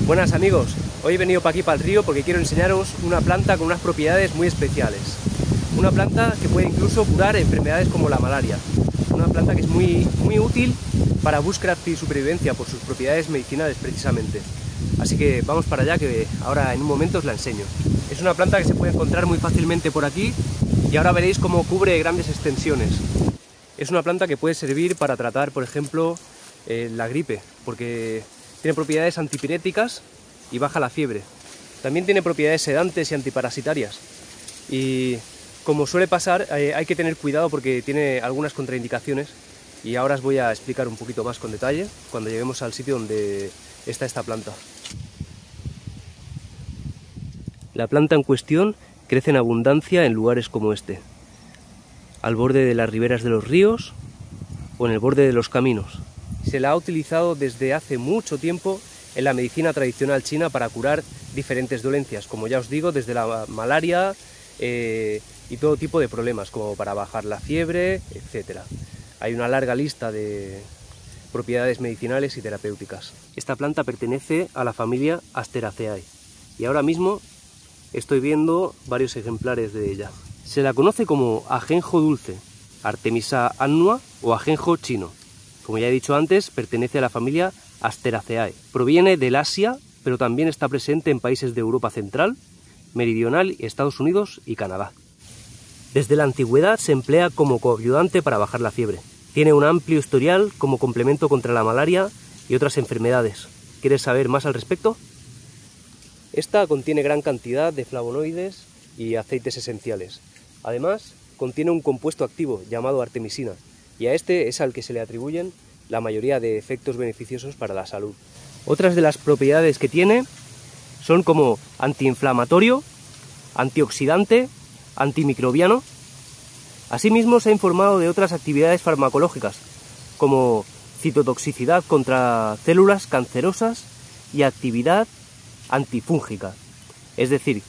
Buenas amigos, hoy he venido para aquí, para el río, porque quiero enseñaros una planta con unas propiedades muy especiales. Una planta que puede incluso curar enfermedades como la malaria. Una planta que es muy útil para bushcraft y supervivencia por sus propiedades medicinales precisamente. Así que vamos para allá, que ahora en un momento os la enseño. Es una planta que se puede encontrar muy fácilmente por aquí y ahora veréis cómo cubre grandes extensiones. Es una planta que puede servir para tratar, por ejemplo, la gripe, porque tiene propiedades antipiréticas y baja la fiebre. También tiene propiedades sedantes y antiparasitarias. Y como suele pasar, hay que tener cuidado porque tiene algunas contraindicaciones y ahora os voy a explicar un poquito más con detalle cuando lleguemos al sitio donde está esta planta. La planta en cuestión crece en abundancia en lugares como este, al borde de las riberas de los ríos o en el borde de los caminos. Se la ha utilizado desde hace mucho tiempo en la medicina tradicional china para curar diferentes dolencias, como ya os digo, desde la malaria y todo tipo de problemas, como para bajar la fiebre, etc. Hay una larga lista de propiedades medicinales y terapéuticas. Esta planta pertenece a la familia Asteraceae y ahora mismo estoy viendo varios ejemplares de ella. Se la conoce como ajenjo dulce, Artemisa annua o ajenjo chino. Como ya he dicho antes, pertenece a la familia Asteraceae. Proviene del Asia, pero también está presente en países de Europa Central, Meridional, Estados Unidos y Canadá. Desde la antigüedad se emplea como coayudante para bajar la fiebre. Tiene un amplio historial como complemento contra la malaria y otras enfermedades. ¿Quieres saber más al respecto? Esta contiene gran cantidad de flavonoides y aceites esenciales. Además, contiene un compuesto activo llamado artemisina, y a este es al que se le atribuyen la mayoría de efectos beneficiosos para la salud. Otras de las propiedades que tiene son como antiinflamatorio, antioxidante, antimicrobiano. Asimismo, se ha informado de otras actividades farmacológicas, como citotoxicidad contra células cancerosas y actividad antifúngica. Es decir,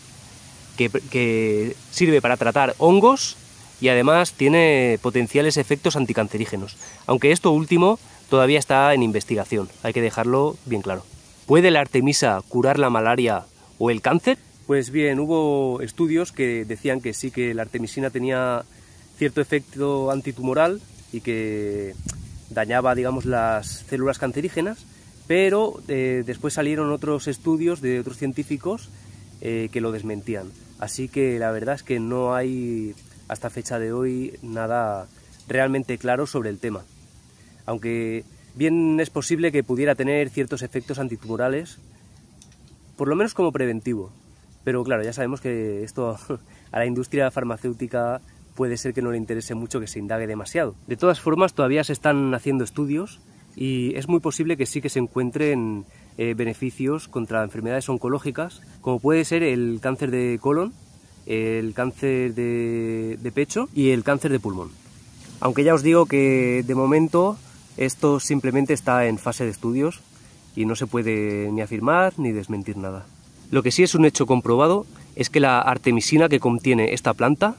que sirve para tratar hongos y además tiene potenciales efectos anticancerígenos, aunque esto último todavía está en investigación, hay que dejarlo bien claro. ¿Puede la artemisa curar la malaria o el cáncer? Pues bien, hubo estudios que decían que sí, que la artemisina tenía cierto efecto antitumoral y que dañaba, digamos, las células cancerígenas, pero después salieron otros estudios de otros científicos que lo desmentían. Así que la verdad es que no hay hasta fecha de hoy nada realmente claro sobre el tema. Aunque bien es posible que pudiera tener ciertos efectos antitumorales, por lo menos como preventivo. Pero claro, ya sabemos que esto a la industria farmacéutica puede ser que no le interese mucho que se indague demasiado. De todas formas, todavía se están haciendo estudios y es muy posible que sí que se encuentren beneficios contra enfermedades oncológicas, como puede ser el cáncer de colon, el cáncer de pecho y el cáncer de pulmón. Aunque ya os digo que de momento esto simplemente está en fase de estudios y no se puede ni afirmar ni desmentir nada. Lo que sí es un hecho comprobado es que la artemisina que contiene esta planta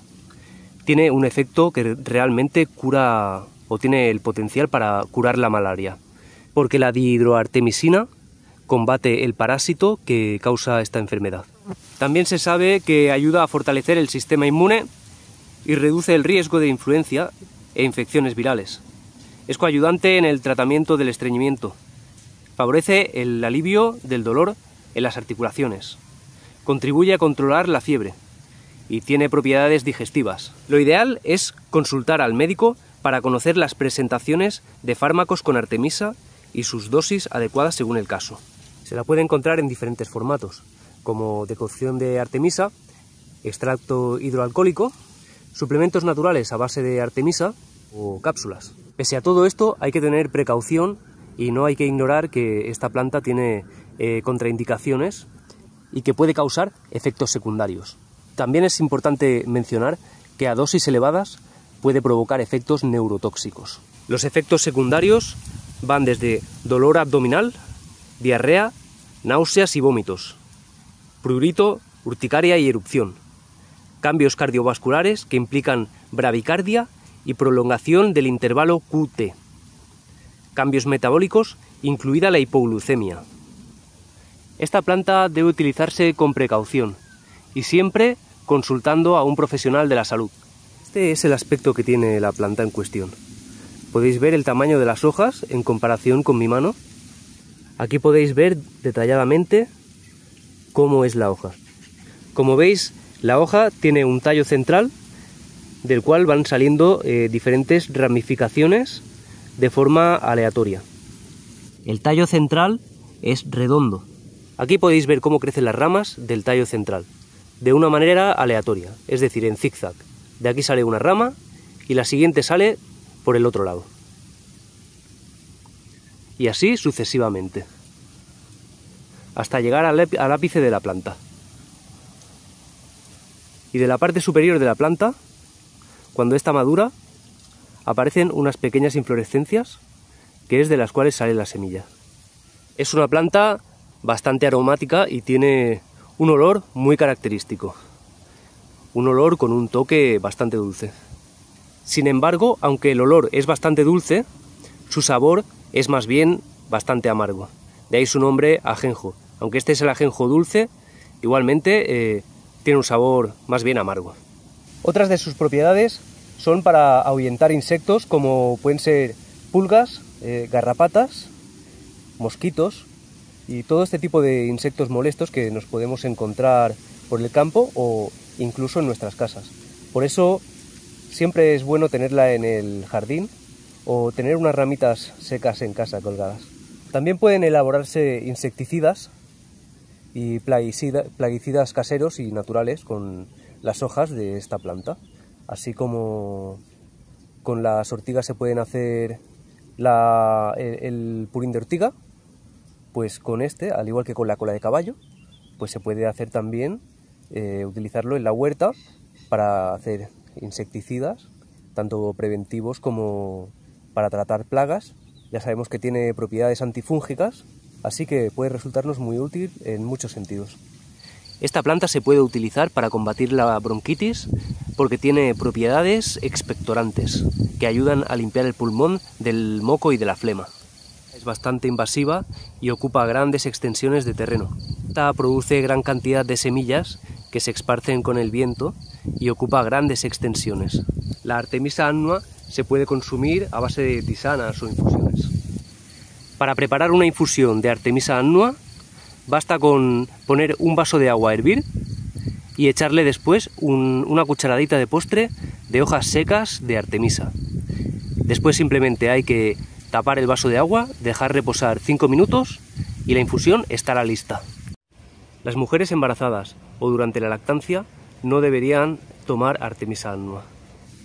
tiene un efecto que realmente cura o tiene el potencial para curar la malaria, porque la dihidroartemisina combate el parásito que causa esta enfermedad. También se sabe que ayuda a fortalecer el sistema inmune y reduce el riesgo de influenza e infecciones virales. Es coayudante en el tratamiento del estreñimiento. Favorece el alivio del dolor en las articulaciones. Contribuye a controlar la fiebre y tiene propiedades digestivas. Lo ideal es consultar al médico para conocer las presentaciones de fármacos con artemisa y sus dosis adecuadas según el caso. Se la puede encontrar en diferentes formatos, como decocción de artemisa, extracto hidroalcohólico, suplementos naturales a base de artemisa o cápsulas. Pese a todo esto, hay que tener precaución y no hay que ignorar que esta planta tiene contraindicaciones y que puede causar efectos secundarios. También es importante mencionar que a dosis elevadas puede provocar efectos neurotóxicos. Los efectos secundarios van desde dolor abdominal, diarrea, náuseas y vómitos, prurito, urticaria y erupción, cambios cardiovasculares que implican bradicardia y prolongación del intervalo QT, cambios metabólicos, incluida la hipoglucemia, Esta planta debe utilizarse con precaución y siempre consultando a un profesional de la salud. Este es el aspecto que tiene la planta en cuestión. Podéis ver el tamaño de las hojas en comparación con mi mano. Aquí podéis ver detalladamente cómo es la hoja. Como veis, la hoja tiene un tallo central del cual van saliendo diferentes ramificaciones de forma aleatoria. El tallo central es redondo. Aquí podéis ver cómo crecen las ramas del tallo central, de una manera aleatoria, es decir, en zigzag. De aquí sale una rama y la siguiente sale por el otro lado. Y así sucesivamente, hasta llegar al ápice de la planta. Y de la parte superior de la planta, cuando está madura, aparecen unas pequeñas inflorescencias, que es de las cuales sale la semilla. Es una planta bastante aromática y tiene un olor muy característico. Un olor con un toque bastante dulce. Sin embargo, aunque el olor es bastante dulce, su sabor es más bien bastante amargo. De ahí su nombre, ajenjo. Aunque este es el ajenjo dulce, igualmente tiene un sabor más bien amargo. Otras de sus propiedades son para ahuyentar insectos como pueden ser pulgas, garrapatas, mosquitos y todo este tipo de insectos molestos que nos podemos encontrar por el campo o incluso en nuestras casas. Por eso siempre es bueno tenerla en el jardín o tener unas ramitas secas en casa colgadas. También pueden elaborarse insecticidas y plaguicidas caseros y naturales con las hojas de esta planta, así como con las ortigas se pueden hacer el purín de ortiga, pues con este, al igual que con la cola de caballo, pues se puede hacer también, utilizarlo en la huerta para hacer insecticidas, tanto preventivos como para tratar plagas. Ya sabemos que tiene propiedades antifúngicas, así que puede resultarnos muy útil en muchos sentidos. Esta planta se puede utilizar para combatir la bronquitis porque tiene propiedades expectorantes que ayudan a limpiar el pulmón del moco y de la flema. Es bastante invasiva y ocupa grandes extensiones de terreno. Esta produce gran cantidad de semillas que se esparcen con el viento y ocupa grandes extensiones. La Artemisa annua se puede consumir a base de tisanas o infusiones. Para preparar una infusión de Artemisa annua basta con poner un vaso de agua a hervir y echarle después una cucharadita de postre de hojas secas de Artemisa. Después simplemente hay que tapar el vaso de agua, dejar reposar 5 minutos y la infusión estará lista. Las mujeres embarazadas o durante la lactancia no deberían tomar Artemisa annua.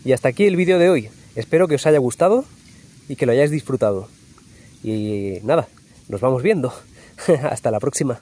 Y hasta aquí el vídeo de hoy. Espero que os haya gustado y que lo hayáis disfrutado. Y nada, nos vamos viendo. Hasta la próxima.